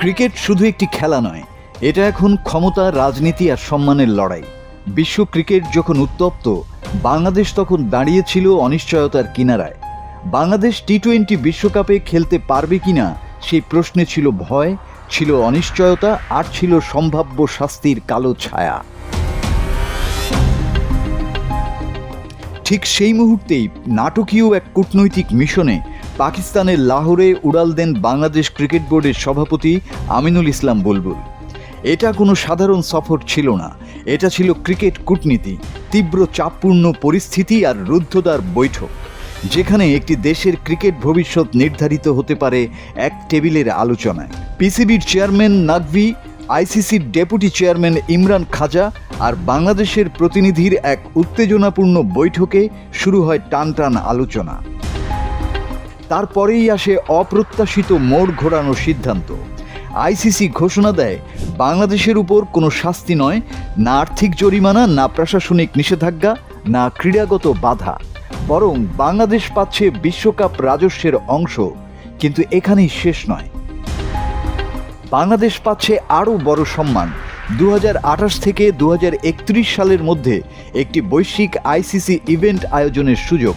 Cricket শুধু একটি খেলা নয়, এটা এখন ক্ষমতা, রাজনীতি আর সম্মানের লড়াই। বিশ্ব ক্রিকেট যখন উত্তপ্ত, বাংলাদেশ তখন দাঁড়িয়েছিল অনিশ্চয়তার কিনারায়। বাংলাদেশ টি-20 বিশ্বকাপে খেলতে পারবে কিনা সেই প্রশ্নে ছিল ভয়, ছিল অনিশ্চয়তা, আর ছিল সম্ভাব্য শাস্তির কালো ছায়া। ঠিক সেই মুহূর্তেই নাটকীয় এক কূটনৈতিক মিশনে পাকিস্তানের লাহোরে উড়াল দেন বাংলাদেশ ক্রিকেট বোর্ডের সভাপতি আমিনুল ইসলাম বুলবুল। এটা কোনো সাধারণ সফর ছিল না, এটা ছিল ক্রিকেট কূটনীতি, তীব্র চাপপূর্ণ পরিস্থিতি আর রুদ্ধদ্বার বৈঠক, যেখানে একটি দেশের ক্রিকেট ভবিষ্যৎ নির্ধারিত হতে পারে এক টেবিলের আলোচনায়। পিসিবির চেয়ারম্যান নাকভি, আইসিসির ডেপুটি চেয়ারম্যান ইমরান খাজা আর বাংলাদেশের প্রতিনিধির এক উত্তেজনাপূর্ণ বৈঠকে শুরু হয় টানটান আলোচনা। তারপরেই আসে অপ্রত্যাশিত মোড় ঘোরানোর সিদ্ধান্ত। আইসিসি ঘোষণা দেয় বাংলাদেশের উপর কোনো শাস্তি নয়, না আর্থিক জরিমানা, না প্রশাসনিক নিষেধাজ্ঞা, না ক্রীড়াগত বাধা, বরং বাংলাদেশ পাচ্ছে বিশ্বকাপ রাজস্বের অংশ। কিন্তু এখানেই শেষ নয়, বাংলাদেশ পাচ্ছে আরও বড় সম্মান। 2028 থেকে 2031 সালের মধ্যে একটি বৈশ্বিক আইসিসি ইভেন্ট আয়োজনের সুযোগ।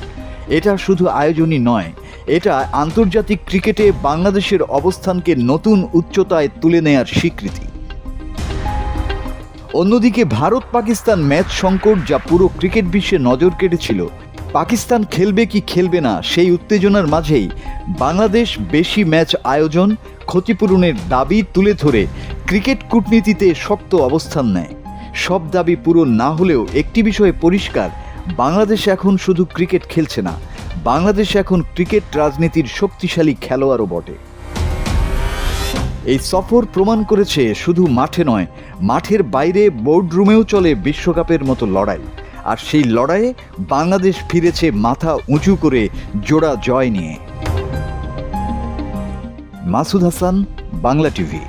এটা শুধু আয়োজনই নয়, এটা আন্তর্জাতিক ক্রিকেটে বাংলাদেশের অবস্থানকে নতুন উচ্চতায় তুলে নেয়ার স্বীকৃতি। অন্যদিকে ভারত পাকিস্তান ম্যাচ সংকট, যা পুরো ক্রিকেট বিশ্বে নজর কেড়েছিল। পাকিস্তান খেলবে কি খেলবে না সেই উত্তেজনার মাঝেই বাংলাদেশ বেশি ম্যাচ আয়োজন, ক্ষতিপূরণের দাবি তুলে ধরে ক্রিকেট কূটনীতিতে শক্ত অবস্থান নেয়। সব দাবি পূরণ না হলেও একটি বিষয়ে পরিষ্কার, বাংলাদেশ এখন শুধু ক্রিকেট খেলছে না, বাংলাদেশ এখন ক্রিকেট রাজনীতির শক্তিশালী খেলোয়াড়ও বটে। এই সফর প্রমাণ করেছে শুধু মাঠে নয়, মাঠের বাইরে বোর্ডরুমেও চলে বিশ্বকাপের মতো লড়াই। আর সেই লড়াইয়ে বাংলাদেশ ফিরেছে মাথা উঁচু করে জোড়া জয় নিয়ে। মাসুদ হাসান, বাংলা টিভি।